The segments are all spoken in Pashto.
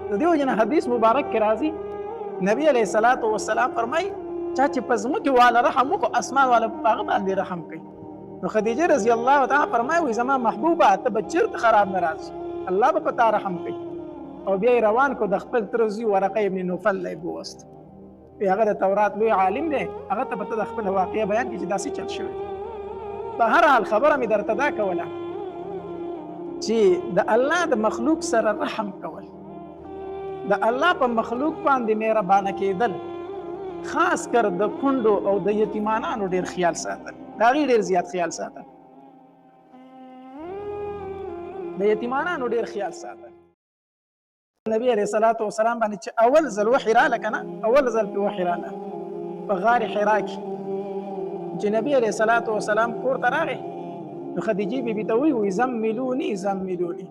د دې وجه نه حدیث مبارک کې راځي نبی علیه الصلاة والسلام فرمایي چا چې په ځمکې والا رحم وکړو اسمان والا په هغه باندې رحم کوي. نو خدیجه رضی الله تعالی فرمایي وایي زما محبوبه ته به چېرته خراب نه راځي، الله به په تا رحم کوي. او بیا یې روان کو د خپل تره زوی ورقه ابن نوفل لا یې بوست. هغه د تورات لوی عالم دی، هغه ته به ته د خپله واقعه بیان کړي چې داسې چل شوی. په هر حال خبره مې درته دا کوله چې د الله د مخلوق سره رحم کول، د الله په مخلوق باندې مهربانه کېدل، خاص کر د کونډو او د یتیمانانو ډېر خیال ساتل، د هغې ډېر زیات خیال ساتل، د یتیمانانو ډېر خیال ساتل. نبی علیه الصلاة والسلام باندې چې اول ځل وحي راله که نه، اول ځل پې وحي راله په غار حرا کې چې نبی علیه الصلاة والسلام کور ته راغی نو خدیجې بیبي ته وایي زملوني زملوني،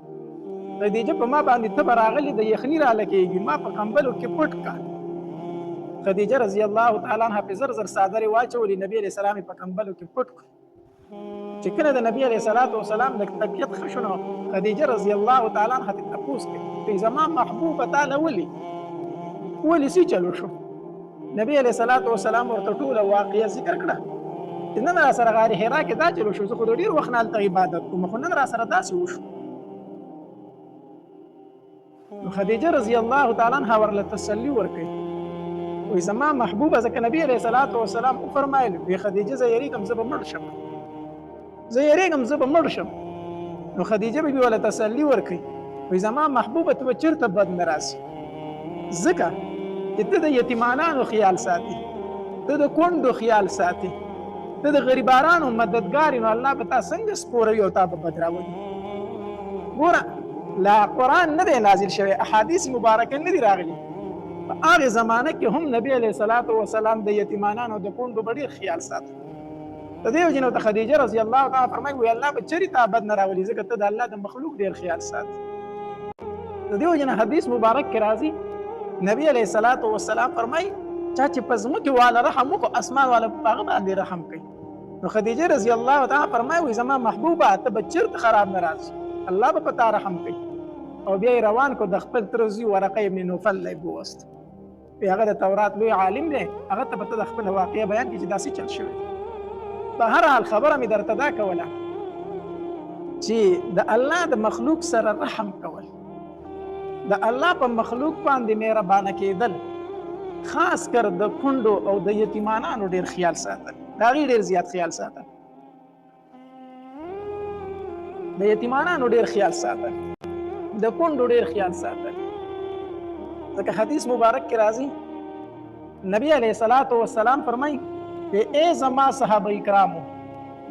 خدیجه په ما باندې تبه راغلې د یخني راله کېږي، ما په کمبلو کې پټ کړه. خدیجه رضی الله تعالی عنها په زر زر څادرې واچولې، نبی علیه السلام په کمبلو کې پټ کړه. چې کله د نبی علیه الصلاة والسلام د طبیعت ښه شو نو خدیجه رضی الله تعالی عنها ته تپوس کوي زما محبوبه تا له ولې څه چلو شو؟ نبی علیه الصلاة والسلام ورته ټوله واقعه ذکر کړه چې نن را سره غار حرا کې دا چلو شو، زه خو د ډېر وخت نه هلته عبادت کوم، خو نن را سره داسې وشو. نو خدیجه رضی الله تعالی عنها ورله تسلي ورکوي وایي زما محبوبه، ځکه نبی علیه الصلاة والسلام وفرمایل وایي خدیجه زه یېرېږم زه به مړ شم، زه یېرېږم زه به مړ شم. نو خدیجه بیبي ورله تسلي ورکوي وایي زما محبوبه ته به چېرته بد نه راسي، ځکه چې ته د یتیمانانو خیال ساتي، ته د کونډو خیال ساتي، ته د غریبانو مددګار یې، نو الله به تا څنګه سپوروي او تا به بد راولي. ګوره لا قرآن نه دی نازل شوی، احادیث مبارکه نه دي راغلي، په هغې زمانه کې هم نبی علیه الصلاة والسلام د یتیمانانو او د کونډو به ډېر خیال ساته. د دې وجې نه ورته خدیجه رضی الله تعالی فرمایي وایي الله به چېرې تا بد نه راولي، ځکه ته د الله د مخلوق ډېر خیال ساتي. د دې وجې نه حدیث مبارک کې راځي نبی علیه الصلاة والسلام فرمایي چا چې په ځمکې والا رحم وکړو اسمان والا په هغه باندې رحم کوي. نو خدیجه رضی الله تعالی فرمایي وایي زما محبوبه ته به چېرته خراب نه راځي، الله به په تا رحم کوي. او بیا یې روان کو د خپل تره زوی ورقه ابن نوفل لا یې بوست. هغه د تورات لوی عالم دی، هغه ته به ته د خپله واقعه بیان کړي چې داسې چل شوی. په هر حال خبره مې درته دا کوله چې د الله د مخلوق سره رحم کول، د الله په مخلوق باندې مهربانه کېدل، خاص کر د کونډو او د یتیمانانو ډېر خیال ساتل، د هغې ډېر زیات خیال ساتل، د یتیمانانو ډېر خیال ساتل، د کونډو ډېر خیال ساتل. ځکه حدیث مبارک کې راځي نبی علیه الصلاة والسلام فرمایي چې ای زما صحابه کرامو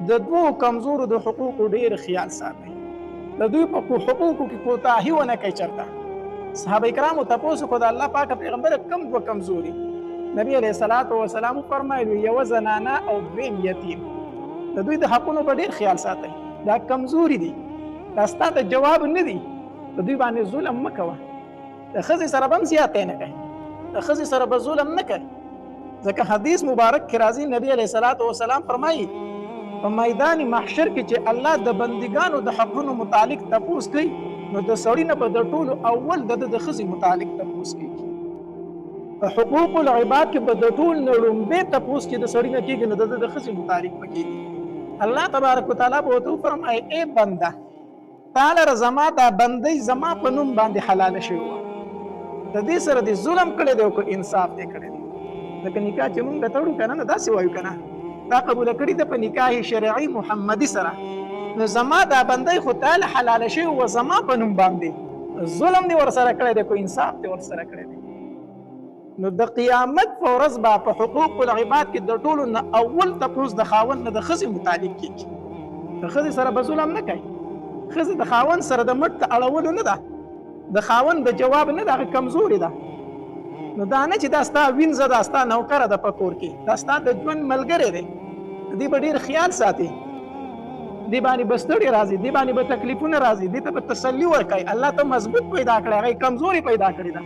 د دوو کمزورو د حقوقو ډېر خیال ساتئ، د دوی په حقوقو کې کوتاهي ونه کوئ. چېرته صحابه کرامو تپوس وکړو د الله پاکه پیغمبره کوم دوه کمزوري؟ نبی علیه الصلاة والسلام وفرمایل یوه زنانه او دویم یتیم، د دوی د حقونو په ډېر خیال ساتئ، دا کمزوري دي، دا ستا د جواب نه دي، د دوی باندې ظلم مه کوه، د ښځې سره به هم زیاتی نه کوئ، د ښځې سره به ظلم نه کوئ. ځکه حدیث مبارک کې راځي نبی علیه الصلاة والسلام فرمایي په میدان محشر کې چې الله د بندګانو د حقونو متعلق تپوس کوي نو د سړي نه به د ټولو اول د ښځې متعلق تپوس کېږي. په حقوق العباد کې به د ټول نه لومبې تپوس چې د سړي نه کېږي نو د ښځې متعلق به کېږي. الله تبارک وتعالی به ورته وفرمایي ای بنده تا لره زما دا بندۍ زما په نوم باندې حلاله شوې وه، د دې سره دې ظلم کړی دی او که انصاف دې کړی دی. لکه نکاح چې مونږ تړو که نه داسې وایو که نه دا قبوله کړې ده په نکاح شرعي محمدي سره، نو زما دا بندۍ خو تا له حلاله شوې وه زما په نوم باندې، ظلم دې ورسره کړی دی که انصاف دې ورسره کړی دی. نو د قیامت په ورځ به په حقوق العباد کې د ټولو نه اول تپوس د خاوند نه د ښځې متعلق کېږي. د ښځې سره به ظلم نه کوي، ښځې د خاوند سره د مټ ته اړولو نه ده، د خاوند د جواب نه ده، هغه کمزورې ده. نو دا نه چې دا ستا وینځه ده، ستا نوکره ده په کور کې، دا ستا د ژوند ملګری دی، دې به ډېر خیال ساتي، دې باندې به ستړي راځي، دې باندې به تکلیفونه راځي، دې ته به تسلي ورکوي. الله ته مضبوط پیدا کړی، هغه کمزوري پیدا کړې ده.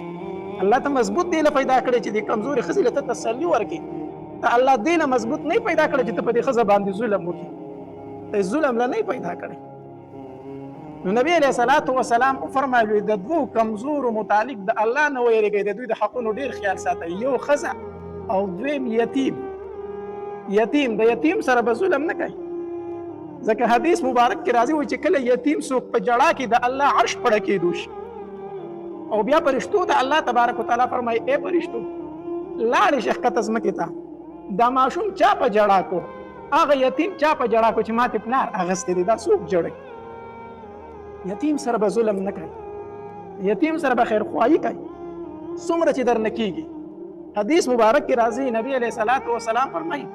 الله ته مضبوط دې له پیدا کړی چې دې کمزوري ښځې له ته تسلي ورکړي. ته الله دې له مضبوط نه پیدا کړی چې ته په دې ښځه باندې ظلم وکړي، ته ظلم له نه پیدا کړی. نو نبی علیه الصلاۃ والسلام فرمایلی د دوو کمزورو متعلق د الله نه ویریږئ، د دوی د حقونو ډیر خیال ساتئ، یو ښځه او دویم یتیم. یتیم د یتیم سره به ظلم نه کوي، ځکه حدیث مبارک کې راځي وایي چې کله یتیم څوک په جړا کې د الله عرش پړه کېدو شي، او بیا فرشتو ته الله تبارک وتعالی فرمایي ای فرشتو لاړې شي ښکته ځمکې ته، دا ماشوم چا په جړا کو، هغه یتیم چا په جړا کو چې ماتې پلار اخیستی دی، دا څوک جړوي؟ یتیم سره به ظلم نه کوي، یتیم سره به خیرخواهي کوي څومره چې درنه کېږي. حدیث مبارک کې راځي نبی علیه الصلاۃ والسلام فرمایي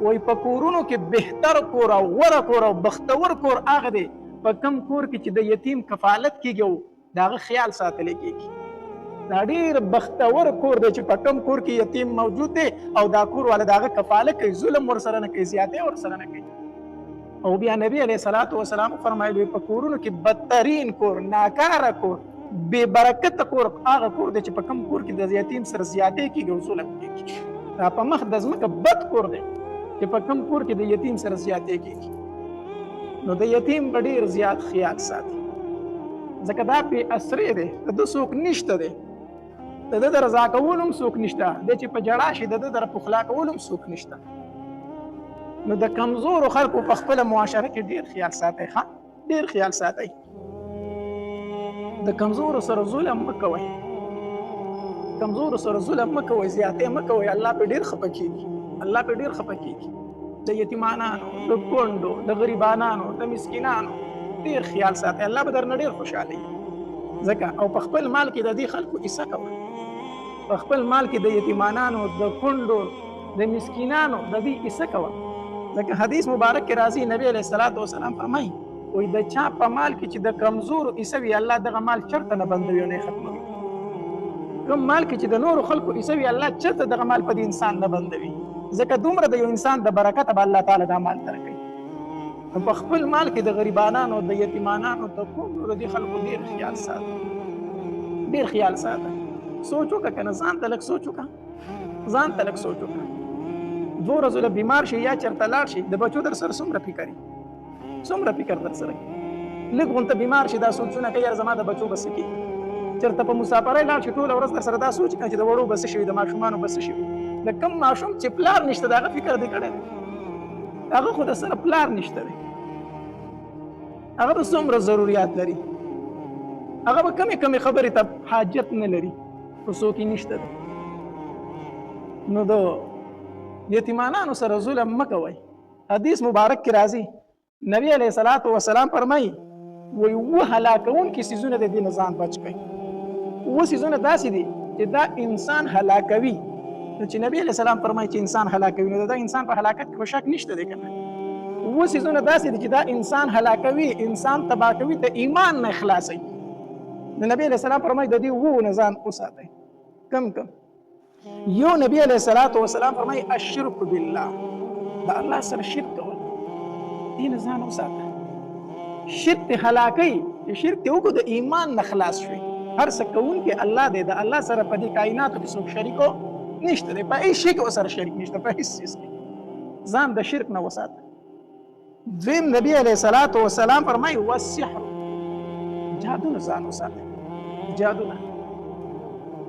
وایي په کورونو کې بهتر کور او غوره کور او بختور کور هغه دی په کم کور کې چې د یتیم کفالت کېږي او د هغه خیال ساتلی کېږي. دا ډېر بختور کور دی چې په کم کور کې یتیم موجود دی او دا کور والا د هغه کفالت کوي، ظلم ورسره نه کوي، زیاتې ورسره نه کوي. او بیا نبی علیه الصلاۃ والسلام فرمایلی په کورونو کې بدترین کور، ناکاره کور، بې برکته کور هغه کور دی چې په کم کور کې د یتیم سره زیاتې کېږي او ظلم کېږي. دا په مخ د ځمکه بد کور دی چې په کم کور کې د یتیم سره زیاتې کېږي. نو د یتیم به ډېر زیات خیال ساتي، ځکه دا بې اسرې دی، د ده څوک نشته دی، د ده د رضا کولو هم څوک نشته دی، چې په ژړا شي د ده د پخلا کولو هم څوک نشته. نو د کمزورو خلکو په خپله معاشره کې ډېر خیال ساتئ، ښه ډېر خیال ساتئ. د کمزورو سره ظلم مه کوئ، کمزورو سره ظلم مه کوئ، زیاتې مه کوئ، الله پې ډېر خفه کېږي، الله پې ډېر خفه کېږي. د یتیمانانو، د کونډو، د غریبانانو، د مسکینانو ډېر خیال ساتئ، الله به درنه ډېر خوشحالوي. ځکه او په خپل مال کې د دې خلکو حصه کوئ، په خپل مال کې د یتیمانانو، د کونډو، د مسکینانو د دې حصه کوئ. ځکه حدیث مبارک کې راځي نبی علیه الصلاۃ والسلام فرمایي وایي د چا په مال کې چې د کمزورو حصه وي الله دغه مال چرته نه بندوي او نه ختموي. کوم مال کې چې د نورو خلکو حصه وي الله چرته دغه مال په دې انسان نه بندوي، ځکه دومره د یو انسان د برکته به الله تعالی دا مال درکوي. په خپل مال کې د غریبانانو، د یتیمانانو، د کونډو د دې خلکو ډېر خیال ساته، ډېر خیال ساته. سوچ وکړه که نه، ځان ته لږ سوچ وکړه، ځان ته لږ سوچ وکړه. 2 ورځو له بیمار شي یا چېرته لاړ شي د بچو در سره څومره فکر وي، څومره فکر در سره کوي. لږ غونته بیمار شي دا سوچونه کوي یاره زما د بچو به څه کېږي. چېرته په مسافرۍ لاړ شي ټوله ورځ در سره دا سوچ کوي چې د وړو به څه شوي، د ماشومانو به څه شوي. د کوم ماشوم چې پلار نشته د هغه فکر دی کړی دی، هغه خو د سره پلار نشته دی، هغه به څومره ضروریات لري، هغه به کمې کمې خبرې ته حاجت نه لري، خو څوک یې نشته دی. نو د یتیمانانو سره ظلم مه کوئ. حدیث مبارک کې راځي نبی علیه الصلاۃ والسلام فرمایي وایي 7 هلاکوونکي څیزونه د دې نه ځان بچ کړئ. 7 څیزونه داسې دي چې دا انسان هلاکوي. نو چې نبی علیه السلام فرمایي چې انسان هلاکوي نو دا انسان په هلاکت کې شک نشته دی که نه. 7 څیزونه داسې دي چې دا انسان هلاکوي، انسان تباه کوي، د ایمان نه خلاصوي. نو نبی علیه السلام فرمایي د دې 7 نه ځان وساتئ. کم یو نبی علیه الصلاۃ والسلام فرمایي الشرک بالله، د الله سره شرک کول، دې نه ځان وساته. شرک ته هلاکوي، چې شرک ته وکړو د ایمان نه خلاص شوي. هر څه کوونکی الله دی، د الله سره په دې کائناتو کې څوک شریکو نشته دی، په هیڅ شي کې ورسره شریک نشته، په هیڅ څیز کې. ځان د شرک نه وساته. دویم نبی علیه الصلاۃ والسلام فرمایي والسحر، جادو نه ځان وساته. جادو نه،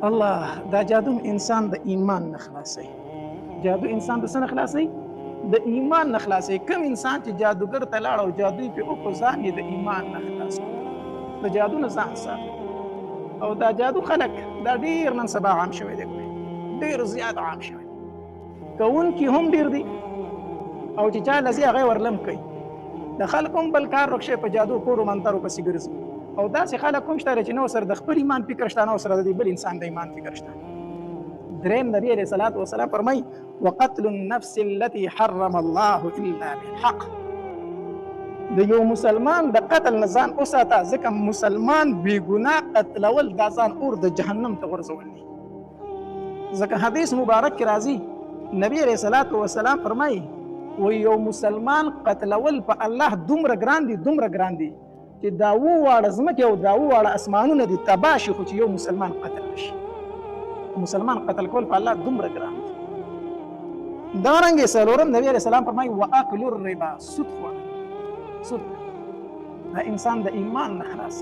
الله دا جادو انسان د ایمان نه خلاصوي. جادو انسان د څه نه خلاصوي؟ د ایمان نه خلاصوي. کوم انسان چې جادوګر ته لاړ او جادو یې پرې وکړو ځان یې د ایمان نه خلاص کړو. د جادو نه ځان ساتي. او دا جادو خلک دا ډېر نن سبا عام شوی دی، ډېر زیات عام شوی دی. کوونکي هم ډېر دي او چې چا لځي هغه ورلم کوي. د خلکو هم بل کار رخصه په جادو کورو منترو پسې ګرځي. او داسې خلک هم شته چې نو سره د خپل ایمان فکر شته، نو سره د بل انسان د ایمان فکر شته. دریم نبی علیه الصلاۃ والسلام فرمایي وقتل النفس التي حرم الله الا بالحق، د یو مسلمان د قتل نه ځان وساته، ځکه مسلمان بې ګناه قتلول دا ځان اور د جهنم ته غورځول دي. ځکه حدیث مبارک کې راځي نبی علیه الصلاۃ والسلام فرمایي و یو مسلمان قتلول په الله دومره ګران دي، دومره ګران دي چې دا واړه ځمکې او دا واړه اسمانونه دي تباه شي، خو چې یو مسلمان قتل نشي. مسلمان قتل کول په الله دومره ګران دي. دارنګه څلورم نبی علیه السلام فرمایي واکل الربا، سود خوړل. سود دا انسان د ایمان نه خلاص.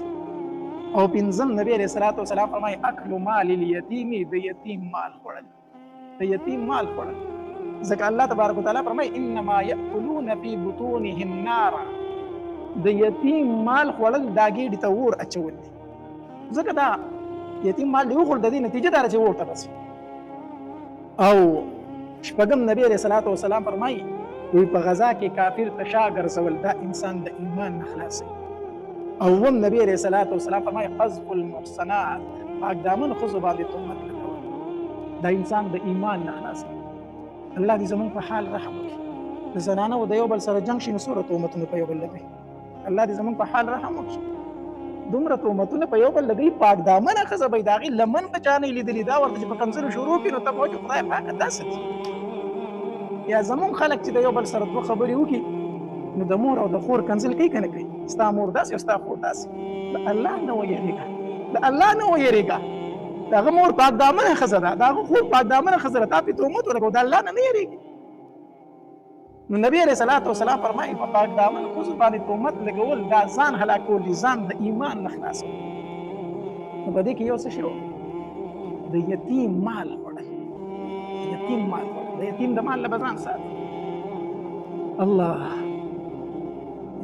او پنځم نبی علیہ الصلوۃ والسلام فرمایي اکل مال الیتیم، د یتیم مال خوړل، د یتیم مال خوړل. ځکه الله تبارک وتعالی فرمایي انما یاکلون فی بطونهم نارا، د یتیم مال خوړل دا ګیډې ته اور اچول دي. ځکه دا یتیم مال دی وخوړل، د دې نتیجه دا چې اور ته رسي. او شپږم نبی علیہ الصلوۃ والسلام فرمایي وی په غزا کې کافر ته شا ګرځول دا انسان د ایمان نه خلاصوي. اوم نبی علیہ الصلوۃ والسلام فرمایي قذف المحصنات، پاک دامن ښځو باندې تهمت لګول دا انسان د ایمان نه خلاصوي. الله دې زموږ په حال رحم وکړي. د زنانو د یو بل سره جنګ شي نو څومره تهمتونه په یو بل لګوي. الله دې زموږ په حال رحم وکړي. دومره تهمتونه په یو بل لګوي، پاک دامنه ښځه به یې د هغې لمن په چا نه لیدلي، دا ورته چې په کنځلو شروع کړي نو ته به وایې خدای پاکه دا څه دي. یا زموږ خلک چې د یو بل سره دوه خبرې وکړي نو د مور او د خور کنځل کوي که نه کوي؟ ستا مور داسې او ستا خور داسې. د الله نه ویرېږه، د الله نه ویرېږه. د هغه مور پاک دامنه ښځه ده، د هغه خور پاک دامنه ښځه ده، تا پرې تهمت ولګوه، د الله نه نه یېرېږي. نو نبی علیہ الصلوۃ والسلام فرمایي په پاک دامن ښځو باندې تهمت لګول دا ځان هلاکول دي، ځان د ایمان نه خلاصول. نو په دې کې یو څه شی و، د یتیم مال خوړل، د یتیم مال خوړل، د یتیم د مال نه به ځان ساتي. الله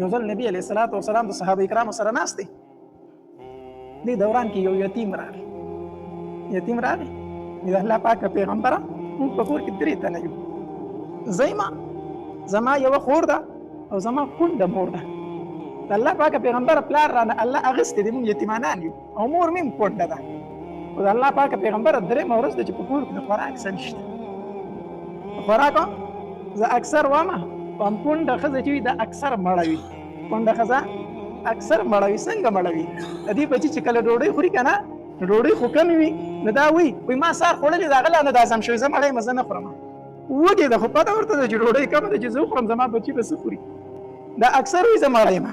یو ځل نبی علیہ الصلوۃ والسلام د صحابه کرامو سره ناست دی، دې دوران کې یو یتیم راغی. یتیم راغی د الله پاک پیغمبره موږ په کور کې درې تنه یو، زما زما یوه خور ده او زما کونډه مور ده. د الله پاک پیغمبره پلار رانه الله اخیستی دی، موږ یتیمانان یو او مور مې هم کونډه ده. خو د الله پاک پیغمبره درېیمه ورځ ده چې په کور کې د خوراک څه نشته. خوراک زه اکثر وامه هم کونډه ښځه چې وي دا اکثر مړه وي، کونډه ښځه اکثر مړه وي. څنګه مړه وي؟ د دې بچي چې کله ډوډۍ خوري که نه، ډوډۍ خو کمې وي نو دا وایي ما سار خوړلې د هغه لا نه داسم شوی، زه مړی یم زه نه خورم. وږې ده خو پته ورته ده چې ډوډۍ کمه ده چې زه وخورم زما بچي به څه خوري. دا اکثر وایي زه مړی یم،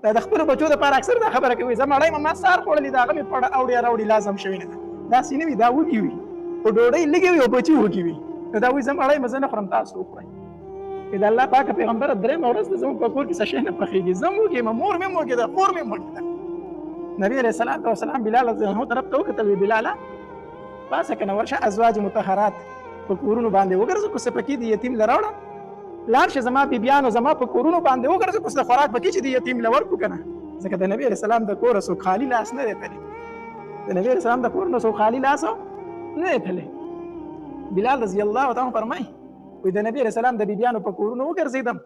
دا د خپلو بچو دپاره اکثر دا خبره کوي زه مړی یم، ما سار خوړلې د هغه مې پړه اوړې راوړي لازم شوی نه ده. داسې نه وي، دا وږي وي خو ډوډۍ لږې وي او بچي وږي وي نو دا وایي زه مړی یم زه نه خورم تاسو وخورئ. د الله پاک پیغمبره درېیمه ورځ ده زموږ په کور کې څه شی نه پخېږي، زه وږې یم، مور مې وږې ده، خور مې وږې ده. نبی علیہ الصلوۃ والسلام بلال رضی الله عنه طرف ته وکتل، وی بلاله پاسه که نه ورشه ازواج مطهرات په کورونو باندې وګرځه، کوڅه پکې د یتیم له راوړه، لاړ شه زما بیبیانو زما په کورونو باندې وګرځه، کوڅه خوراک پکې چې د یتیم له ورکړو که نه. ځکه د نبي علیہ السلام د کوره څوک خالي لاس نه دی تللی، د نبي علیہ السلام د کور نه څوک خالي لاس نه دی تللی. بلال رضی الله تعالی فرمایي وی د نبی علیہ السلام د بیبیانو په کورونو وګرځېدم،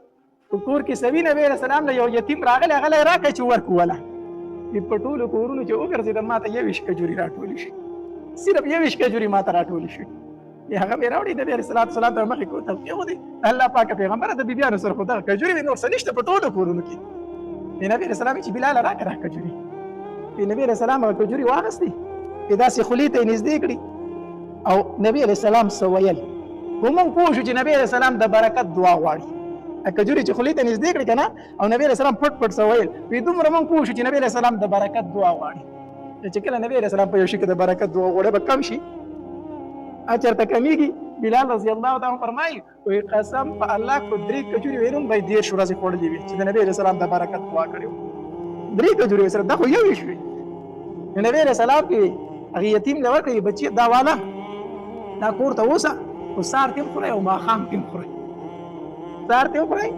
په کور کې سوي نبی علیہ السلام له یو یتیم راغلی، هغه له یې راکړی چې ورکوله. په ټولو کورونو چې وګرځېدم ما ته 21 کجوري راټولې شي، صرف 21 کجوري ما ته راټولې شي. هغه مې راوړي نبی علیہ السلام ته مخې کو ته کېښودې. الله پاکه پیغمبره د بیبیانو سره خو دغه کجوري وي، نور څه نشته په ټولو کورونو کې. نبی علیہ السلام چې بلاله راکړه کجوري، نبی علیہ السلام هغه کجوري واخیستې، داسې خولې ته یې نږدې کړي او نبی علیہ السلام څه ویل. خو موږ پوه شو چې نبی علیہ السلام د برکت دعا غواړي. کجوري چې خولې ته نږدې کړي که نه او نبی علیہ السلام پټ پټ څه ویل، وی دومره موږ پوه شو چې نبی علیہ السلام د برکت دعا غواړي. چې کله نبی علیہ السلام په یو شي کې د برکت دعا غواړي به کم شي، چېرته کمیږي. بلال رضی الله تعالی فرمایي وی قسم په الله کو 3 کجوري ویلم به 13 ورځې خوړلې وي چې د نبی علیہ السلام د برکت دعا کړې وه. 3 کجوري سره دا خو یو شوي. نبی علیہ السلام کې هغې یتیم له ورکړي بچي دا واله دا کور ته اوسه، خو سهار تیم خورئ او ماښام تیم خورئ، سهار تیم خورئ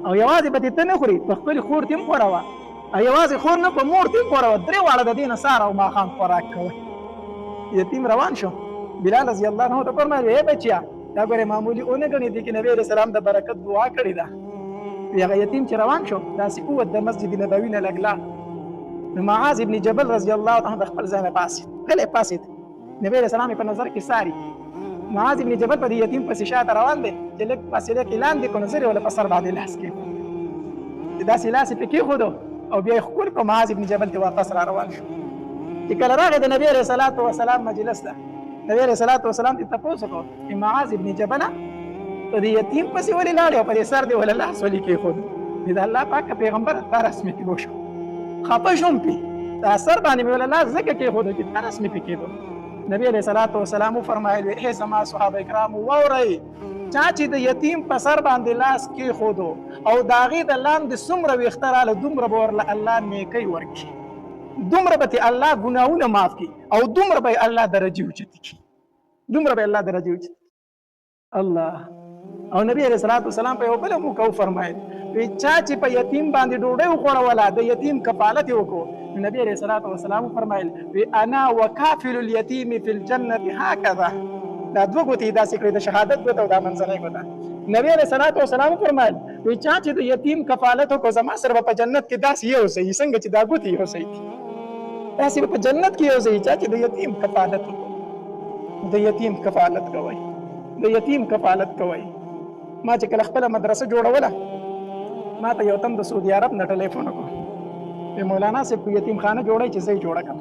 او یوازې به ته نه خوري، په خپلې خور تیم خوروه، او یوازې خور نه په مور تیم خوروه، 3 واړه د دې نه سهار او ماښام خوراک کوئ. یتیم روان شو. بلال رضی الله عنه ته فرمایل ای بچیا دا ګورې معمولي ونه ګڼې دي کې نبی علیہ السلام د برکت دعا کړې ده. هغه یتیم چې روان شو داسې ووت د مسجد نبوي نه لږ لاړ، نو معاذ ابن جبل رضی الله عنه د خپل ځای نه پاسېد، غلی پاسېد، نبی علیہ السلام په نظر کې ساري. معاذ ابن جبل په دې یتیم پسې شاته روان دی چې لږ فاصله کې لاندې کړو، نظر یې ورله په سر باندې لاس کېښود، داسې لاس یې پرې کېښودو او بیا یې ښکل کړو، معاذ ابن جبل ته واپس را روان شو. چې کله راغی د نبی علیہ الصلوۃ والسلام مجلس ته، نبی علیہ الصلوۃ والسلام ته تپوس وکړو چې معاذ ابن جبل په دې یتیم پسې ولې لاړې او په دې سر دې ولې لاس ولې کېښود؟ د الله پاک پیغمبر دا رسمي پې وشو، خفه شوم پې، دا سر باندې مې ولې لاس ځکه کېښودو چې دا رسمي پې کېدو. نبی علیہ الصلوۃ والسلام فرمایلی هي زما صحابه کرام وورئ چا چې د یتیم په سر باندې لاس کې خودو او د هغې د لاندې څومره ویښته راله دومره به ورله الله نیکۍ ورکړي، دومره به الله ګناهونه معاف کړي او دومره به الله درجې اوچتې کړي، دومره به الله درجې اوچتې کړي. الله او نبی علیہ الصلوۃ والسلام په یو بله موقع وفرمایل وی چا چې په یتیم باندې ډوډۍ وخوړوله د یتیم کفالت یې وکړو، نبی علیہ الصلوۃ والسلام فرمایل وی انا وکافل الیتیم فی الجنة هکذا. دا دوه ګوتې داسې کړې د شهادت ګوته او دا منځنۍ ګوته. نبی علیہ الصلوۃ والسلام فرمایل وی چا چې د یتیم کفالت وکړو زما سره به په جنت کې داسې یو ځای څنګه چې دا ګوتې یو ځای دي داسې به په جنت کې یو ځای چا چې د یتیم کفالت وکړو. د یتیم کفالت کوئ، د یتیم کفالت کوئ. ما چې کله خپله مدرسه جوړوله ما ته یو تن د سعودي عرب نه ټلیفون وکړو، مولانا صاحب کو یتیم خانه جوړی چې زه یې جوړه کړم.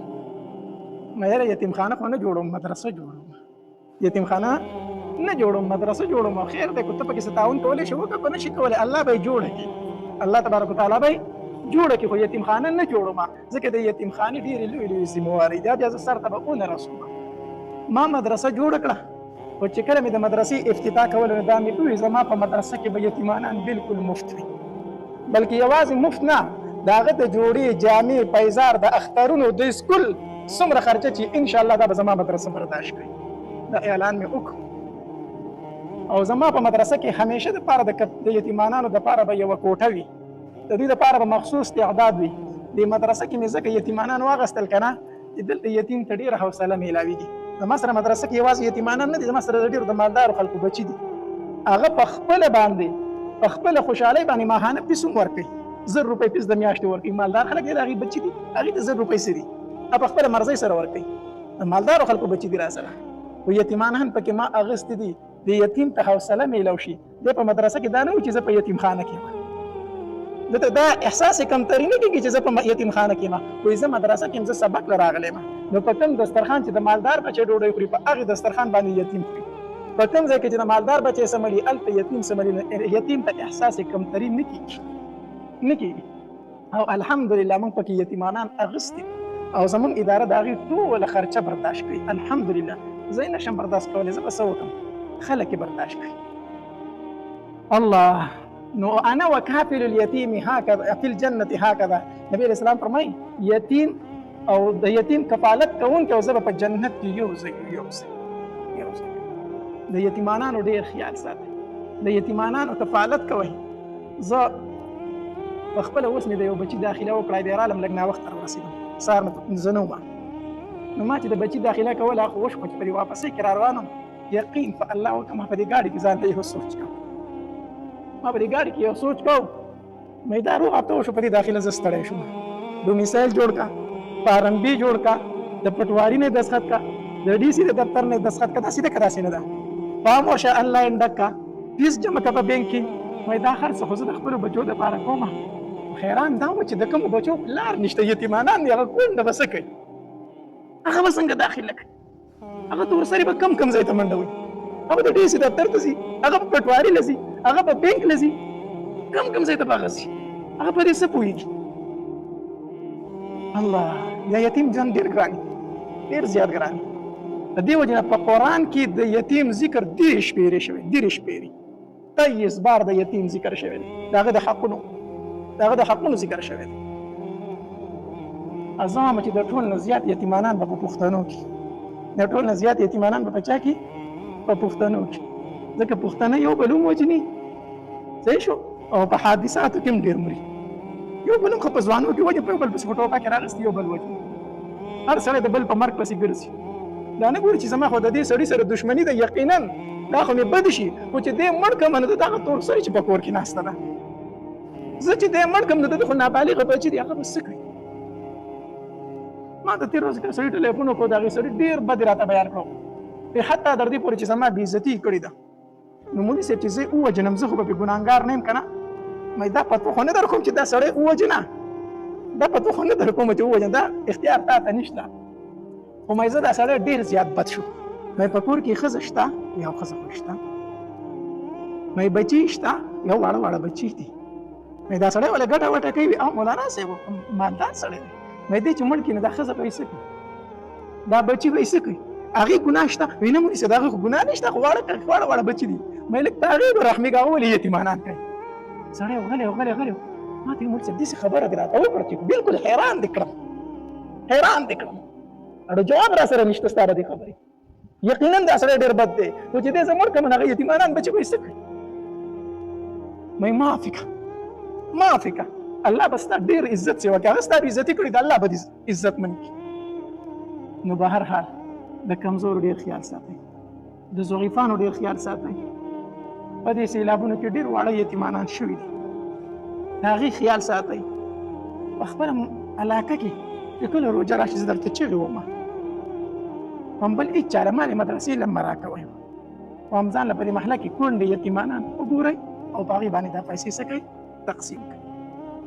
ما یاره یتیم خانه خو نه جوړوم، مدرسه جوړوم. یتیم خانه نه جوړوم، مدرسه جوړوم. خیر دی که ته پکې څه تعاون کولی شي وکړه، که نه شي کولی الله به یې جوړه کړي، الله تبارک وتعالی به یې جوړه کړي. خو یتیم خانه نه جوړوم ځکه د یتیم خانې ډېرې لویې لویې ذمهوارۍ دي، بیا زه سر ته به ونه رسوم. ما مدرسه جوړه کړه، خو چې کله مې د مدرسې افتتاح کوله نو دا مې وویل زما په مدرسه کې به یتیمانان بالکل مفت وي، بلکې یوازې مفت نه د هغه د جوړې جامې پیزار د اخترونو د سکول څومره خرچه چې انشاءالله دا به زما مدرسه برداشت کړي. دا اعلان مې وکړو. او زما په مدرسه کې همیشه دپاره د یتیمانانو دپاره به یوه کوټه وي، د دوی دپاره به مخصوص تعداد وي. د مدرسه کې مې ځکه یتیمانان واغستل که نه چې دلته یتیم ته ډېره حوصله میلاویږي. زما سره مدرسه کې یوازې یتیمانان نه دي، زما سره ډېرو د مالدارو خلکو بچي دي. هغه په خپله باندې په خپله خوشحالۍ باندې ماهانه فیس هم ورکوي، 1000 روپۍ فیس د میاشتې ورکوي. مالدار خلک دی د هغې بچي دي، هغې ته 1000 روپۍ څه دي، هغه په خپله مرضۍ سره ورکوي. د مالدارو خلکو بچي دي را سره. خو یتیمانان پکې ما اغوستي دي، د یتیم ته حوصله میلو شي. دی په مدرسه کې دا نه و چې زه په یتیم خانه کې یم، دته دا احساس کمتري نه کېږي چې زه په یتیم خانه کې یم. وایي زه مدرسه کې یم، زه سبق له راغلی یم. نو په کوم دسترخوان چې د مالدار بچی ډوډۍ خوري په هغې دسترخوان باندې یتیم خوري. په کوم ځای کې چې د مالدار بچی سمړي هلته یتیم سمړي. یتیم ته احساس کمتري نه کېږي. او الحمدلله موږ پکې یتیمانان اغوستي او زموږ اداره د هغې ټوله خرچه برداشت کوي. الحمدلله زه یې نشم برداشت کولی، زه به څه وکړم، خلک یې برداشت کوي. الله نو انا وکافل الیتیم هکذا فی الجنة هکذا. نبی علیہ السلام فرمایي یتیم او د یتیم کفالت کوونکی او زه به په جنت کې یو ځای. د یتیمانانو ډېر خیال ساتئ، د یتیمانانو کفالت کوئ. زه په خپله اوس مې د یو بچي داخله وکړه، بیا رالم لږ ناوخته راورسېدم، سهار مې زه نه وم. نو ما چې د بچي داخله کوله هغه وشوه چې په دې واپسۍ کې را روان وم. یقین په الله وکړه ما په دې ګاډي کې ځان ته یو سوچ کوم، ما په دې ګاډي کې یو سوچ کوم، مې دا روغ هفته وشو په دې داخله زه ستړی شوم. ډومیسایل جوړ کا، پارنبي جوړ کا، د پټواري نه دستخط کا، د ډي سي د دفتر نه دستخط کا، داسې ده که داسې نه ده. فارم ورشه انلاین ډک کا، فیس جمع کا په بینک کې. وایي دا هر څه خو زه د خپلو بچو دپاره کوم. حیران دا وم چې د کومو بچو پلار نشته، یتیمانان دي، هغه کونډه به څه کوي، هغه به څنګه داخله کوي، هغه ته ورسرې به کم ځای ته منډه وي، هغه د ډي سي دفتر ته ځي، هغه په پټواري له ځي، هغه په بینک له ځي، کم ځای ته به هغه ځي، هغه په دې څه پوهېږي. الله یا یتیم ژوند ډېر ګران دي، ډېر زیات ګران دي. د دې وجې نه په قرآن کې د یتیم ذکر 30 شپېرې شوی، 30 شپېرې 23 بار د یتیم ذکر شوی دی، د هغه د حقونو ذکر شوی دی. ازام چې د ټول نه زیات یتیمانان به په پښتنو کې، د ټول نه زیات یتیمانان به په چا کې؟ په پښتنو کې. ځکه پښتانه یو بل هم وژني، صحیح شو، او په حادثاتو کې هم ډېر مري. یو بل هم خو په ځوانو کې وژني، په یو بل پسې په ټوپک راغستې یو بل وژني. هر سړی د بل په مرګ پسې ګرځي. دا نه ګوري چې زما خو د دې سړي سره دښمني ده، یقینا دا خو مې بد شي، خو چې دې مړ کړم نو د دغه تور سړي چې په کور کې ناسته ده، زه چې دې مړ کړم نو د ده خو نابالغه بچي دي، هغه به څه کوي. ما د تېر ورځ کې سړي ټلیفون وکړو، د هغې سړي ډېر بد راته بیان کړو، حتی تر دې پورې چې زما بېعزتي یې کړې ده. نو مولي صاحب چې زه یې ووژنم زه خو به پرې ګناهګار نه یم که نه، مې دا فتوا خو نه در کوم چې دا سړی ووژنه، دا فتوا خو نه در کوم چې ووژنه، دا اختیار تا ته نشته. خو مې زه دا سړی ډېر زیات بد شو. مې په کور کې ښځه شته، یو ښځه خو شته، مې بچي شته، یو واړه واړه بچي دي. مې دا سړی ولې ګټه وټه کوي، او مولانا صاحب مالدار سړی دی، مې دې چې مړ کړي نو دا ښځه به یې څه کوي، دا بچي به یې څه کوي. هغه ګناه شته وینم ونیسه دا هغه ګناه نشته خو واړه بچي دي مې لږ ته هغې به رحمي کول یتیمانان کوي سړی غلی ما ته یې مول صاحب داسې خبره دې راته وکړه چې بلکل حیران دې کړم اړو جواب را سره نشته ستا د دې خبرې یقینا دا سړی ډېر بد دی نو چې دې زه مړ کړم هغه یتیمانان بچي به یې څه کړي مې معافي که الله به ستا ډېر عزت سې وکړي هغه ستا بېعزتي کړي د الله به دې عزت من کړي نو به هر حال د کمزورو ډېر خیال ساتئ د ضعیفانو ډېر خیال ساتئ په دې سیلابونو کې ډېر واړه یتیمانان شوي دي د هغې خیال ساتئ په خپله علاقه کې چې کله روژه راشي زه درته چغې ومه هم بل هېڅ چاره مالې مدرسې لم مه راکوئ او هم ځان له په دې محله کې کونډې یتیمانان وګورئ او په هغې باندې دا پیسې څه کوئ تقسیم کړئ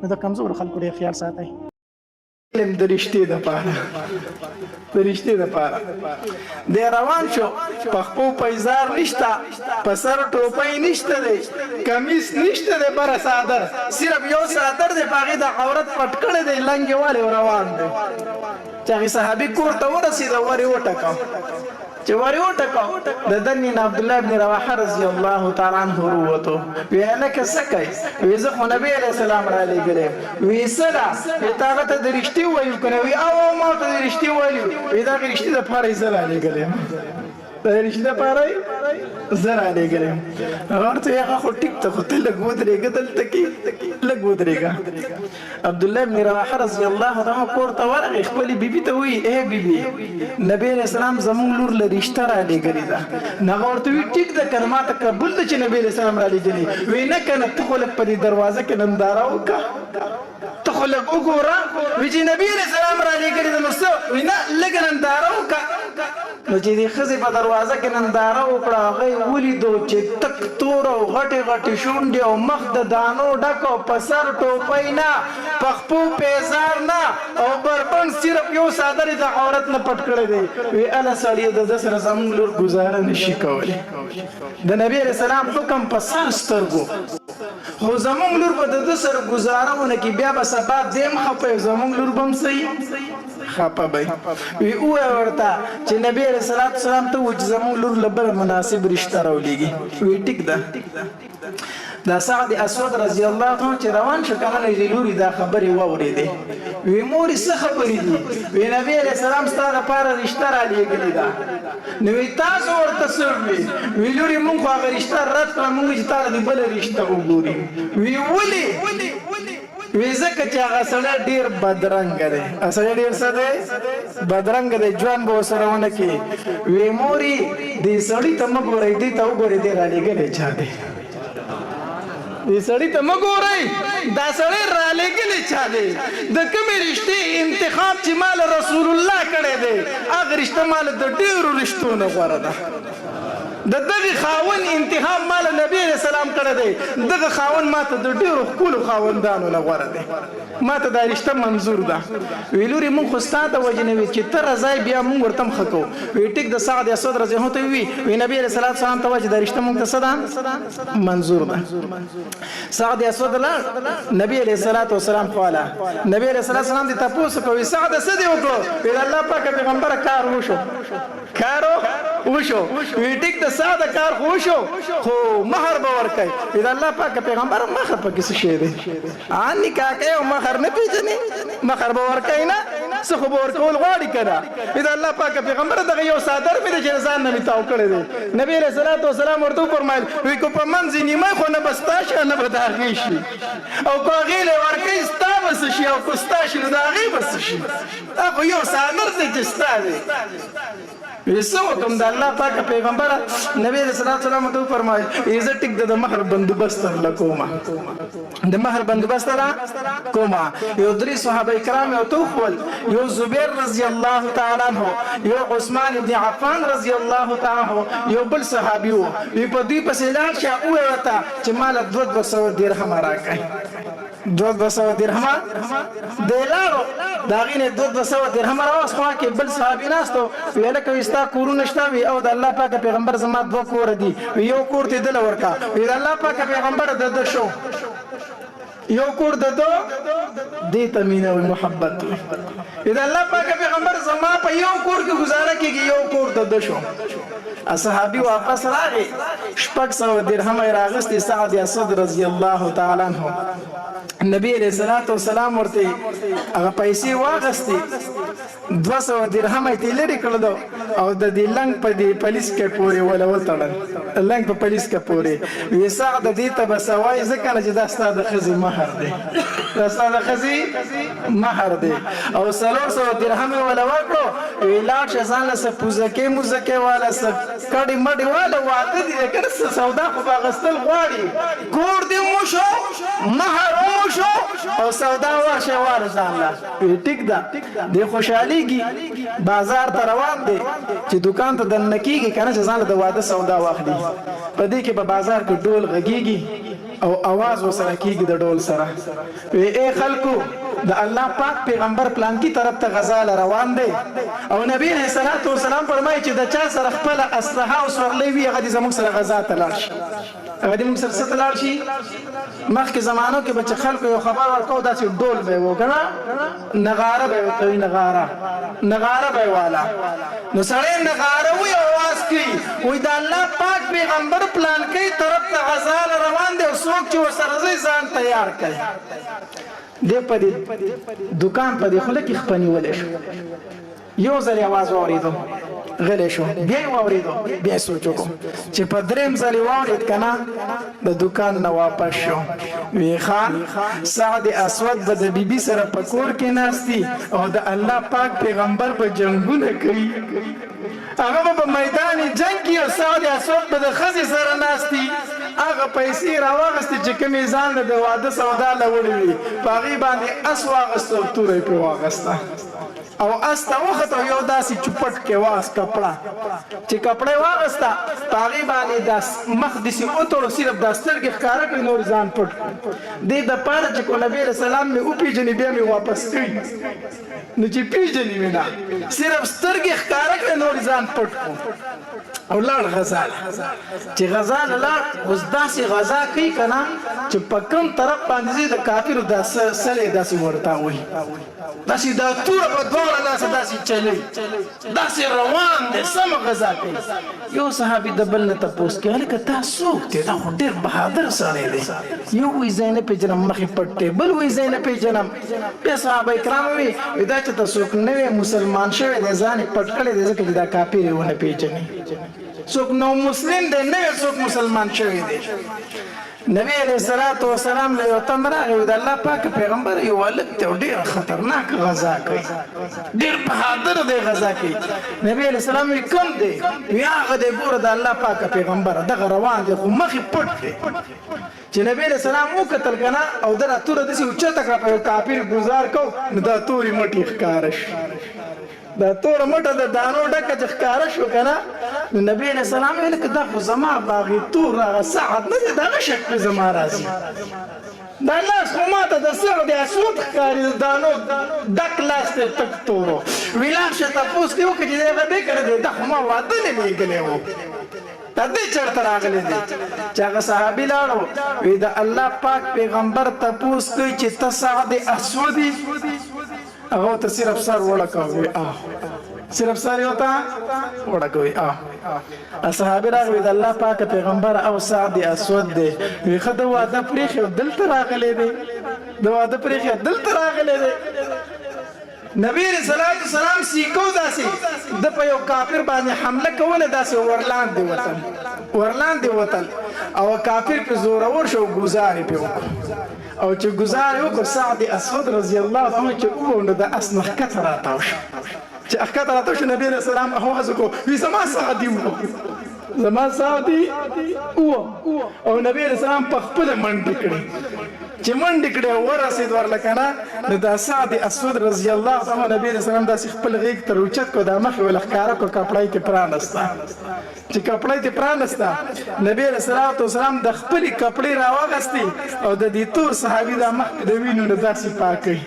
نو د کمزورو خلکو ډېر خیال ساتئ علم د رښتې دپاره دی روان شو په خپو پیزار نشته په سر ټوپۍ نشته دی کمیس نشته دی بره څادر صرف یو څادر دی په هغې د عورت پټ کړی دی لنګې والې روان دی چې هغې صحابي کور ته ورسېده ور یې وټکاو چې ور یې وټکاو د دنې نه عبدالله بن رواحه رضی الله تعالی عنه ورووتو وی هلکه څه کوې وی زه خو نبي علیه السلام رالیږلی وی څه ده وی تا هغه ته د رښتې وویل که نه وی او ما ته د رښتې ویلي وی د هغې رښتې دپاره یې زه رالیږلی یم د رښتې دپاره یې زه رالیږلی یم هغه ورته وی هغه خو ټیک ته خو ته لږ ودرېږه دلته کې لږ ودرېږه عبدالله بن رواحه رضی الله عنه کور ته ورغی خپلې بیبي ته وایي ای بیبي نبي علیه السلام زموږ لور له رشته رالیږلې ده نو هغه ورته وایي ټیک ده که نه ما ته قبول ده چې نبي علیه السلام رالیږلې وایي نه که نه ته خو لږ په دې دروازه کې ننداره وکړه ته خو لږ وګوره وایي چې نبي علیه السلام رالیږلې ده نو څه وایي نه لږ ننداره وکړه نو چې دې ښځې په دروازه کې ننداره وکړه هغه یې ولیدو چې تک تور او غټې شونډې او مخ د دانو ډک او په سر ټوپۍ نه په خپو پیزار نه او بربند صرف یو څادر یې د عورت نه پټ کړی دی وی اله سړیه د ده سره زموږ لور ګزاره نشي کولی د نبي علیه السلام حکم په سر سترګو خو زموږ لور به د ده سره ګزاره ونه کړي بیا به سبا دیم خفه وي زموږ لور به هم صحیح خپه به وی ووایه ورته چې نبي علیه السلام ته ووایي چې زموږ لور له بله مناسب رشته راولېږي وی ټیک ده دا سعد اسود رضی الله عنه چې روان شو کنه د لوري دا خبرې واورېدې وی مورې څه خبرې دي وی نبي علیه السلام ستا دپاره رشته رالیږلې ده نو وی تاسو ورته څه وی لورې مونږ خو هغه رشته رد کړه مونږ چې تا له بله رشته وګوري وی ولې وی ځکه چې هغه سړی ډېر بدرنګه دی سړی ډېر څه دی بدرنګه دی ژوند به ورسره ونه کړي وی مورې دې سړي ته مه ګورئ دې ته وګورئ دې رالیږلی چا دی دې سړي ته مه ګورئ دا سړی رالیږلی چا دی د کومې رشتې انتخاب چې ما له رسول الله کړی دی هغه رشته ما له د ډېرو رشتو نه غوره ده د دغه خاون انتخاب مال نبی علیہ السلام کړی دی دغه خاون ماته د ډېرو ښکلو خاوندانو نه غوره دی ماته دا رشته منظور ده وی لورې مونږ خو ستا د وجې نه وي چې ته رضای بیا مونږ ورته هم ښه کوو وی ټیک د سعد اسود رضی الله عنه وی نبی علیہ السلام ته وایي چې دا رشته مونږ ته څه ده منظور ده سعد اسود لاړ نبی علیہ السلام خواله نبی علیہ السلام دې تپوس کوي سعد څه دې وکړو وی الله پاک پیغمبره کار وشو وی ټیک د ساده کار خو وشو خو مهر به ورکوي وی د الله پاک پیغمبر مهر پکې څه شی دی نکاح کوي او مهر نه پېژنې مهر به ورکوي نه څه خو به ورکول غواړي که نه وی د الله پاک پیغمبر دغه یو څادر مې دی چې ځان نه مې تاو کړی دی نبي علیه السلام ورته وفرمایل وی که په منځ یې نیمه خو نه به ستا شي نه به د هغې شي او که هغې له ورکوي ستا به څه شي او که ستا شي نو د هغې به څه شي دا خو یو څادر دی چې ستا دی څه وکړم د الله پاک پیغمبره نبي علیه السلام ته وفرمایل زه ټیک د مهر بندوبست درله کومه د مهر بندوبست را کومه یو درې صحابه کرام یې ورته وښول یو زبیر رضی الله تعالی عنه یو عثمان بن عفان رضی الله تعالی عنه یو بل صحابي و وی په دوی پسې لاړ شه ووایه ورته چې ما له 200 درهمه راکړئ 200 درهمه دی لاړو د هغې نه 200 درهمه راوست خوا کې بل صحابي ناست و وی هلکه وي ستا کورونه شته وي او د الله پاکه پیغمبر زما 2 کوره دي وی یو کور ته دله ورکړه وی د الله پاکه پیغمبر د ده شو یو کور د دو دې ته مینه او محبت وي دا الله پاک پیغمبر زما په یو کور کې گزاره کېږي یو کور د دو شو صحابي واپس راغی 600 درهم یې راغستې سعد اسد رضی الله تعالی عنہ نبی علیہ الصلوۃ والسلام ورته هغه پیسې واغستې 200 درهم یې لري کړل او د دې لنګ په دې پولیس کې پورې ولا وتړل لنګ په پولیس کې پورې وی سعد دې ته بسوای ځکه چې دا ستاسو د خزي مہر دی دا ستاسو د خزي مہر دی او 300 درهم ولا ورکړو ویلاړ شزان له سپوزکه موزکه والا سب کډي مډي والا واده دي کنه سودا خو باغستل غواړي کور دې مو شو مہر مو شو او سودا ورشه ورزان لا ټیک دا د خوشحاليږي بازار ته روان دي چې دکان ته دن کیږي کنه ځان له واده سودا واخلي په دې کې په بازار کې ډول غږیږي او आवाज وسره کیږي د ډول سره وی اے خلکو د الله پاک پیغمبر پلان کی طرف ته غزال روان دی او نبی علیہ الصلوۃ والسلام فرمایي چې د چا سره خپل اسلحه او سورلې وی هغه زموږ سره غزا ته لاړ شي هغه دې موږ سره ستلار شي مخکې زمانو کې بچ خلکو یو خبر ورکاو داسې ډول به وکړه نغاره به کوي نغاره به والا نو سړی نغاره وي आवाज کوي وای د الله پاک پیغمبر پلان کوي طرف ته غزال روان دی او څوک چې ورسره ځان تیار کوي دې په دې دکان په دې خله کې خپنی ولې شو یو ځل आवाज اوریدو غلی شو بیا یې واورېدو بیا یې سوچ وکړو چې په درېیم ځل یې واورېد که نه د دوکان نه واپس شو وی ښه سعد اسود به د بیبي سره په کور کې ناستي او د الله پاک پیغمبر به جنګونه کوي هغه به په میدان جنګ کې او سعد اسود به د ښځې سره ناستي هغه پیسې راواغستې چې کومې ځان له د واده سودا له وړې وي په هغې باندې اس واغسته او توره یې پرې واغسته او استا وخت یو داسې چپټ کې واس کپڑا چې کپڑا واغستا پاغي باندې داس مخ دسي اوتو صرف د سترګې ښکارا کوي نور ځان پټ دې د پاره چې کو نبی رسول الله مې او پیجنې بیا مې واپس کړی نو چې پیجنې مې نه صرف سترګې ښکارا کوي نور ځان پټ او لړ غزال چې غزال لړ اوس داسې غزا کوي کنه چې په کوم طرف باندې د کافرو د سره داسې ورتا وي داسې دا تور په دوه لاس داسې چلی داسې روان دي سم غزا کوي یو صحابي د بل نه تاسو کې هلکه تاسو ته دا ډېر بهادر سړی دی یو وی زینب پیجنم مخې پټه بل وی زینب پیجنم بیا صحابه کرام وی دا چې تاسو نوې مسلمان شوی دی ځان پټ کړی دی ځکه دا کافر ونه پیژني څوک نو مسلم دی نه څوک مسلمان شوی دی نبی علیہ الصلوۃ والسلام له یو تمره د الله پاک پیغمبر یو ولد ته ډیر خطرناک غزا کوي ډیر بهادر دی غزا کوي نبی علیہ السلام کوم دی بیا غد ګور د الله پاک پیغمبر دغه روان دی خو مخې پټ دی چې نبی علیہ السلام وکتل کنه او دا تور د سی اوچته کړ په کافر گزار کو دا توري مټی ښکارش دا تور مټه د دانو ډکه چې ښکاره شو کنه نبی علیہ السلام ویل که دا خو زما باغی تور سعد نه دا شکل زما راځي دا لاس خو ماته د سعد اسود ښکاري د دانو ډک لاس ته تک تورو ویلاړ شه تپوس کې وکړي چې هغه دې کړی دی دا خو ما واده نه لیږلی و دا دې چېرته راغلی دی چې هغه صحابي لاړو وی د الله پاک پیغمبر تپوس کوي چې ته سعد اسود یې هغه ته صرف سر وړکوي صرف سر یو ته وړکوي صحابه راغلي د الله پاک پیغمبر او سعد اسود دی وی خدای واده پرېخ دلته راغلی دی د واده پرېخ دلته راغلی دی نبی رسول الله سلام سیکو داسي د په یو کافر باندې حمله کوله داسي ورلاندې وطن او کافر په زور اور شو گزارې په او چې گزارې وکړ سعد اسود رضی الله عنه چې وونه د اسنخ کتر راتاو شو چې اخکته راتاو شو نبی رسول الله आवाज وکړ وی زما سعدي زما سعدي او نبی رسول الله په خپل منډه کړی چې منډه کړی ورسید ورلکنه نو دا سعد اسود رضی الله عنه نبی رسول الله داسې خپل غیږ تر اوچت کو د مخ ول ښکارا کو کپړای ته پرانستا چې کپړای ته پرانستا نبی رسول الله والسلام د خپل کپړې راوغستی او د دې تور صحابي د مخ د وینو نه داسې پاکي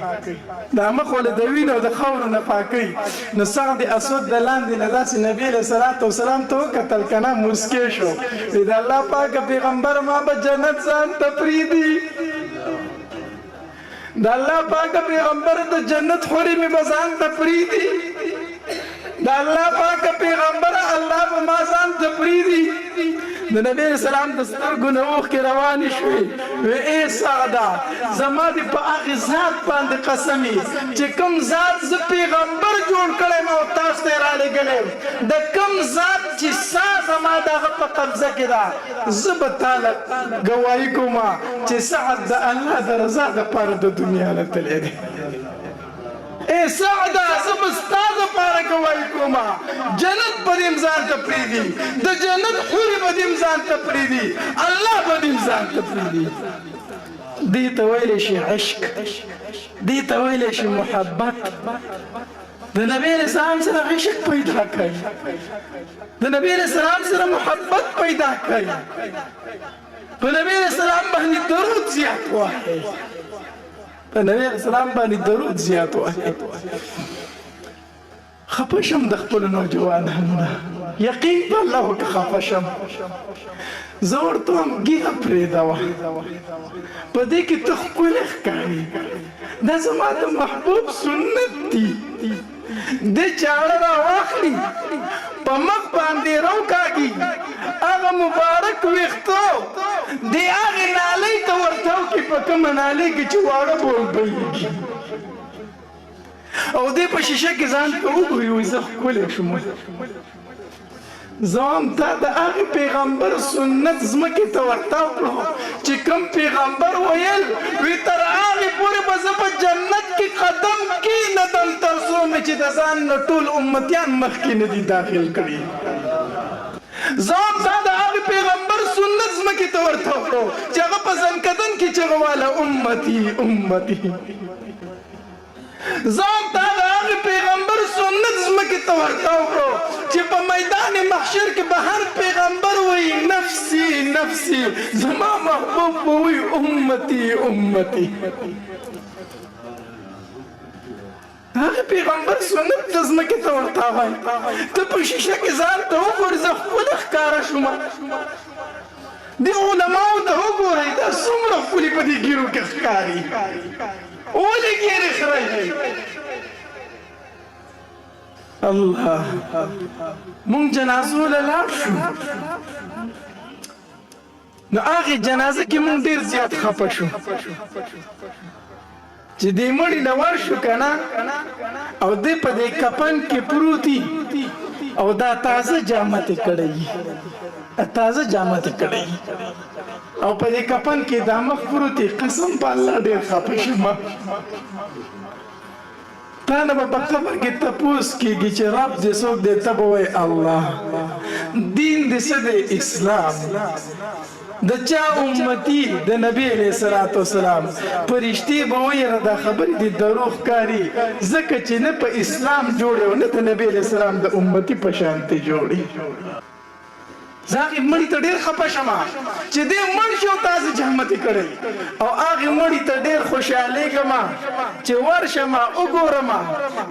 د مخ ول د وینو د خور نه پاکي نو سعد اسود د لاندې نه داسې نبی رسول الله والسلام ته قتل کنه مسکه شو د الله پاک پیغمبر ما به جنت ځان تفریدي د الله پاک پیغمبر د جنت خوري می بزان ته پریدي د الله پاک پیغمبر الله په ما ځان ته پریدي د نبی اسلام د سترګو نه اوښکې روانې شوې وې ای سعده زما دې په هغې ذات باندې قسم چې کوم ذات زه پیغمبر جوړ کړی یم او تاسو ته یې رالېږلی یم د کوم ذات چې سا زما د هغه په قبضه کې ده زه به تاله ګواهي کوم چې سعد د الله د رضا دپاره د دنیا نه تللی دی اے سعده زه به ستا دپاره ګواهي کوم جنت به دې ځان ته پرېږدي د جنت حورې به دې ځان ته پرېږدي الله به دې ځان ته پرېږدي دې ته ویلی شي عشق دې ته ویلی شي محبت د نبی علیه السلام سره عشق پیدا کوي د نبی علیه السلام سره محبت پیدا کوي په نبی علیه السلام باندې درود زیات وایي په نبی علیه السلام باندې درود زیات وایي خفه شم د خپلو نوجوانانو نه یقین په الله وکړه خفه شم زه ورته وایم ږیره پرېږدوه په دې کې ته ښکلی ښکاري دا زما د محبوب سنت دي دې چاړه راواخلي په مخ باندې راوکاږي هغه مبارک ویښتو دې هغې نالۍ ته ورته وکړي په کومه نالۍ کې چې واړه بول بهیږي او دې په شیشه کې ځان ته وګوري وایي زه ښکلی شوم زه هم تا د هغې پیغمبر سنت ځمکې ته ورتاو کړو چې کوم پیغمبر ویل وی تر هغې پورې به زه په جنت کې قدم کېنږدم تر څو مې چې د ځان نه ټول امتیان مخکې نه دي داخل کړي زه هم تا د هغې پیغمبر سنت ځمکې ته ورتاو کړو چې هغه په زنکدن کې چغه واله امتي امتي زه هم تا د هغې پیغمبر سنت ځمکې ته ورتاو کړو چې په میدان محشر کې به هر پیغمبر وایي نفسي نفسي زما محبوب به وایي امتي امتي هغې پیغمبر سنت د ځمکې ته ورته وایي ته په شیشه کې ځان ته وګورې زه ښکلې ښکاره شومه دې علماو ته وګورئ دا څومره ښکلي په دې ګیرو کې ښکاري ولې ګیرې خرئ الله مونږ جنازو له لاړ شو نو هغې جنازه کې مونږ ډېر زیات خفه شو چې دې مړي نه ورشو که نه او دې په دې کفن کې پروتي او دا تازه جامتې کړی تازه جامتې کړی او په دې کفن کې دا مخ پروتي قسم په الله ډېر خفه شوم تا نه به په قبر کې تپوس کېږي چې رب دې څوک دی ته به وایې الله دین دې څه دی اسلام د چا امتی د نبی علیه الصلاة والسلام فرشتې به ویره دا خبرې دي دروغ ښکاري ځکه چې نه په اسلام جوړې او نه د نبی علیه السلام د امتي په شانتې جوړې زه هغې مړي ته ډېر خفه شم چې دې مړ شي او تاسې جامتې کړی او هغې مړي ته ډېر خوشحالېږم چې ورشم وګورم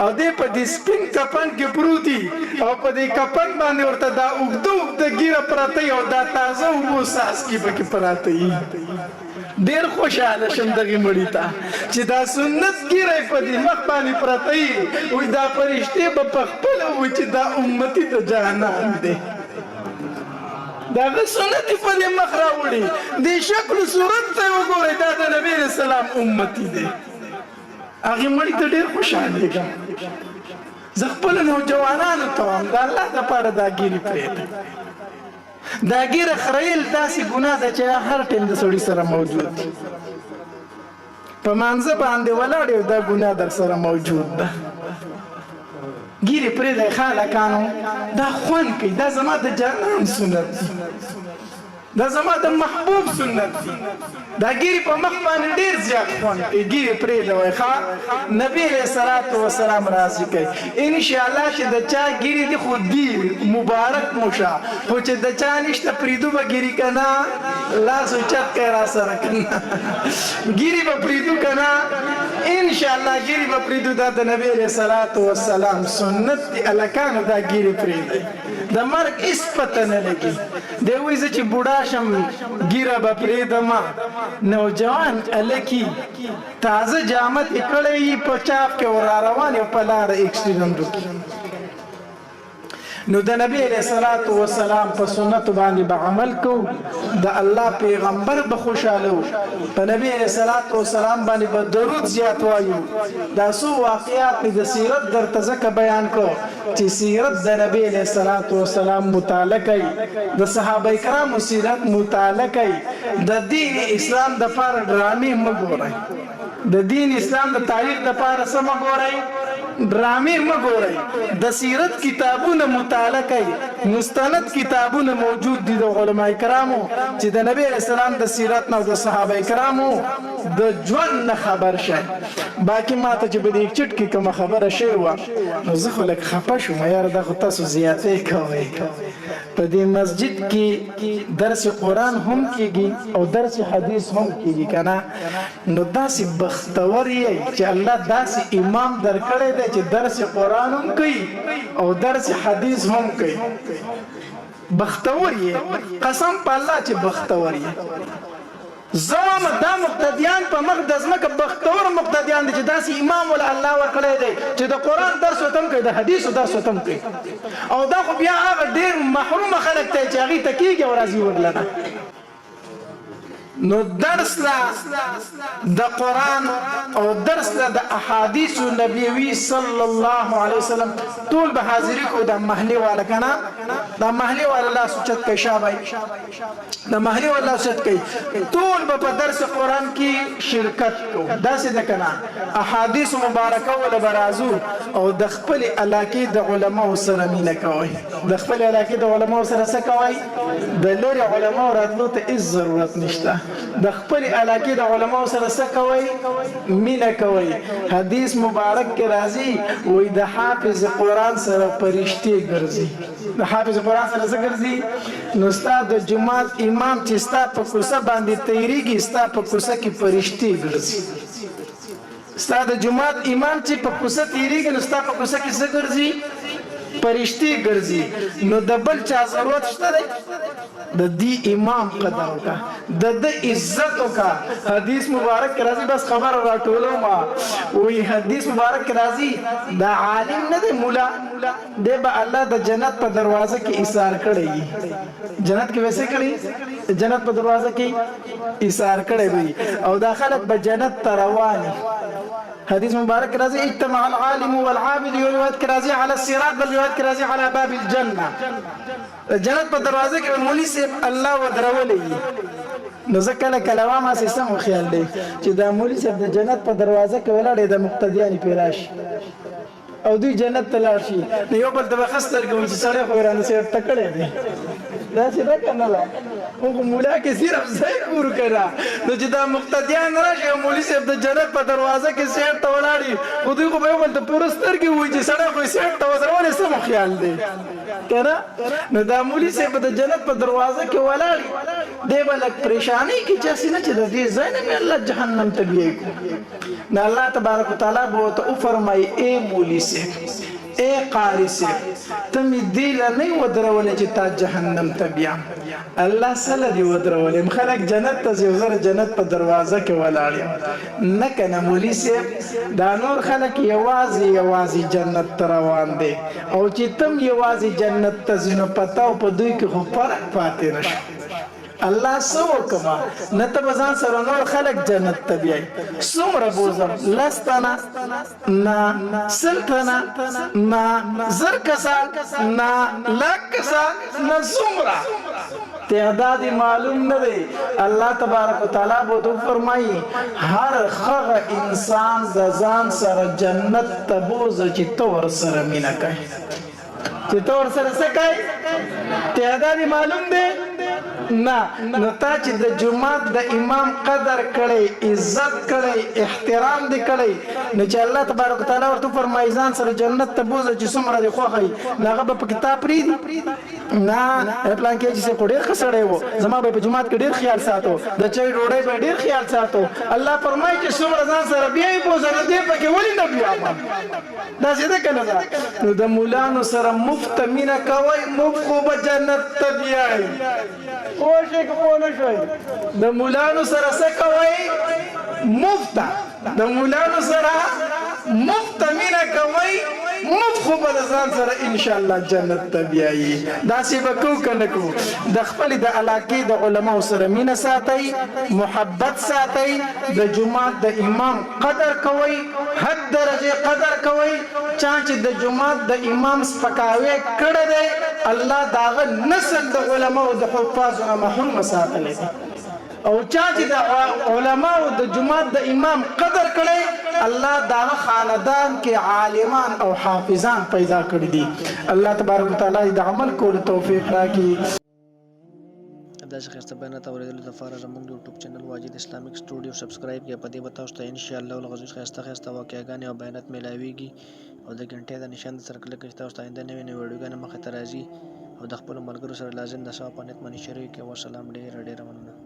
او دې په دې سپین کفن کې پروتي او په دې کفن باندې ورته دا اوږده اوږده ږیره پرته او دا تازه اوبو څاڅکي پکې پراته وي ډېر خوشحاله شم دغې مړي ته چې دا سنت ږیره یې په دې مخ باندې پرته وي وایي دا فرشتې به په خپله وایي چې دا امتي د جهنم دی د هغه سنت یې په دې مخ راوړي دې شکل صورت ته یې وګورئ دا د نبي علیه السلام امتي دی هغې مړي ته ډېر خوشحالېږم زه خپلو نوجوانانو ته وایم د الله دپاره دا ږیرې پرېږدئ دا ږیره خریل داسې ګناه ده چې هر ټیم د سړي سره موجود دي په مانځه باندې ولاړ یو دا ګناه در سره موجود ده ګیرې پرېږدئ خالقانو دا خوند کوي دا زما د جانان سنت دي دا زما د محبوب سنت دي دا ګیرې په مخ باندې ډېر زیات خوند کوي ګیرې پرېږدوئ ښه نبي علیه الصلاة والسلام راضي کوي انشاءالله چې د چا ګیرې دي خو دي مبارک مو شه خو چې د چا نشته پرېږدو به ګیرې که نه لاس اوچت کوي را سره که نه ګیرې به پرېږدو که نه ان شاء الله ګيري به پریدو دا د نبی علیہ الصلوۃ والسلام سنت دی الکانو دا ګيري پریدي د مرګ اس پته نه لګي دی وایي چې بوډا شم ګیره به پریدم نوجوان الکی تازه جامت کړی په چاپ کې ور روان یو په لار اکسیډنټ وکړي نو د نبی علیہ الصلوۃ والسلام په سنت باندې به عمل کو د الله پیغمبر به خوشاله په نبی علیہ الصلوۃ والسلام باندې به درود زیات وایو دا سو واقعات د سیرت در تزکه بیان کو چې سیرت د نبی علیہ الصلوۃ والسلام مطالعه کوي د صحابه کرامو سیرت مطالعه کوي د دین اسلام د فار ډرامې مګورئ د دین اسلام د تاریخ د فار سم مګورئ ډرامې مګورئ د سیرت کتابونه مطالعه کوي مستند کتابونه موجود دي د علماء کرامو چې د نبی اسلام د سیرت نو د صحابه کرامو د ژوند نه خبر شي باقي ماته چې بده چټ کې کوم خبره شي و نو زه خو لک خفه شوم یار دا خو تاسو زیاتې کوي په دې مسجد کې درس قرآن هم کیږي او درس حدیث هم کیږي کنه نو داسې بختور یې چې الله داسې امام درکړی دی چې درس قرآن هم کوي او درس حدیث هم کوي بختور یې قسم په الله چې بختور یې زوام دا مقتدیان په مقدس مکه بختور مقتدیان دي چې داسې امام ول الله ورکړی دی چې د قرآن درس وتم کوي د حدیث درس وتم کوي او دا خو بیا هغه ډېر محروم خلک ته چې هغه تکیږي او راځي ورلنه نو درس لا د قرآن او درس لا د احادیث نبوي صلی الله علیه وسلم ټول به حاضری کو د محلی والا کنه د محلی والا لا سوچت کې شابه د محلی والا سوچت کې ټول په درس قرآن کې شرکت کو داسې د کنه احادیث مبارکه ول برازو او د خپل علاقه د علماء سره مینه کوي د خپل علاقه د علماء سره څه کوي د لوري علماء راتلو ته هیڅ ضرورت نشته د خپل علاقه د علماء سره څه کوي مینه کوي حدیث مبارک کې راځي وې د حافظ قرآن سره پرشتي ګرځي د حافظ قرآن سره څه ګرځي نو استاد د جمعات امام چې استاد په کوڅه باندې تیریږي استاد په کوڅه کې پرشتي ګرځي استاد د جمعات امام چې په کوڅه تیریږي نو استاد په کوڅه کې څه ګرځي پرشتي ګرځي نو د بل چا ضرورت شته دی د دې امام قدر کا د عزت کا حدیث مبارک راځي بس خبر راټولو ما وی حدیث مبارک راځي دا عالم نه دی مولا دی به الله د جنت په دروازه کې ایثار کړی جنت کې ویسے کړی جنت په دروازه کې ایثار کړی وي او داخله په جنت رواني حدیث مبارک راځي اجتمع العالم والعابد روایت راځي على الصراط بل روایت راځي على باب الجنه جنت په دروازه کې مولوی صاحب الله ودرولې نو ځکه کله ما سیستم خیال دی چې دا مولوی صاحب د جنت په دروازه کې ولاړ د مقتدیان پیراش او دوی جنت ته لاړ شي نو یو بل د بخستر کوم چې سړی خو رانه سیټ تکړه دی دا څه ده کنه لا خو مولا کې صرف ځای پور کړه نو چې دا مقتدیان راشي او مولوی صاحب د جنت په دروازه کې سیټ ته ولاړی خو دوی خو به یو بل د پرستر کې وایي چې سړی خو سیټ ته وځرول سم خیال دی کنه نو دا مولوی صاحب د جنت په دروازه کې ولاړی دی بلک پریشانی کې چې سینه چې د دې ځای نه الله جهنم ته بیاي نو الله تبارک وتعالى بو ته فرمای اے مولوی صاحب اے قاری صاحب تم دې نه ودرول چې تا جهنم ته بیا الله سره دی ودرول خلک جنت ته زیوزر جنت په دروازه کې ولاړ نه کنه مولوی صاحب دا نور خلک یوازې جنت ته روان دي او چې تم یوازې جنت ته زینو پتاو په دوی کې خو فرق پاتې نشي الله سو کما نته بزان سره نور خلق جنت ته بیاي سمره بوزم لستنا نا سلطنا نا زرکسا نا لکسا نا سمره تعداد معلوم نه دی الله تبارک وتعالى بو تو فرمایي هر خغه انسان د ځان سره جنت ته بوز چې تور سره مینا کوي چې تور سره څه کوي تعداد معلوم دی نه نو تا چې د جمعات د امام قدر کړی عزت کړی احترام دې کړی نو چې الله تبارک وتعالى ورته فرمایي ځان سره جنت ته بوزه چې څومره دې خوښوي نو هغه به په کتاب پرېږدي نه پلان کې چې ډېر ښه سړی و زما به په جومات کې ډېر خیال ساتو د چای ډوډۍ به ډېر خیال ساتو الله فرمایي چې څومره ځان سره بیایي بوزه نو دې پکې ولې نه بیایم داسې ده که نه ده نو د مولانو سره مفت مینه کوئ مفت خو به جنت ته بیایي پوه شئ که پوه نه شئ د مولانو سره څه کوئ مفت د مولانو سره مفت مینه کوئ مفت خو به د ځان سره انشاءالله جنت ته بیایي داسې به کوو که نه کوو د خپلې د علاقې د علماو سره مینه ساتئ محبت ساتئ د جومات د امام قدر کوئ حد درجې قدر کوئ چا چې د جومات د امام سپکاوی کړی دی الله د هغه نسل د علماو د حفاظو نه محروم ساتلی دی او چا چې د علماو د جماعت د امام قدر کړي الله دا خاندان کې عالمان او حافظان پیدا کړی دي الله تبارک وتعالى د عمل کولو توفیق راکړي داسې خسته بیانات اورېدلو لپاره زموږ یوټیوب چینل واجد اسلامیک سټوډیو سبسکرایب کړئ په دې به تاسو ته انشاءالله الغزو خسته واقعګانې او بیانات میلاویږي او د غنټې د نشان سره کلیک کړئ تاسو ته آینده نوې ویډیوګانې مخې ته راځي او د خپلو ملګرو سره لازم د ثواب په نیت باندې شریک کړئ. والسلام ډېره مننه.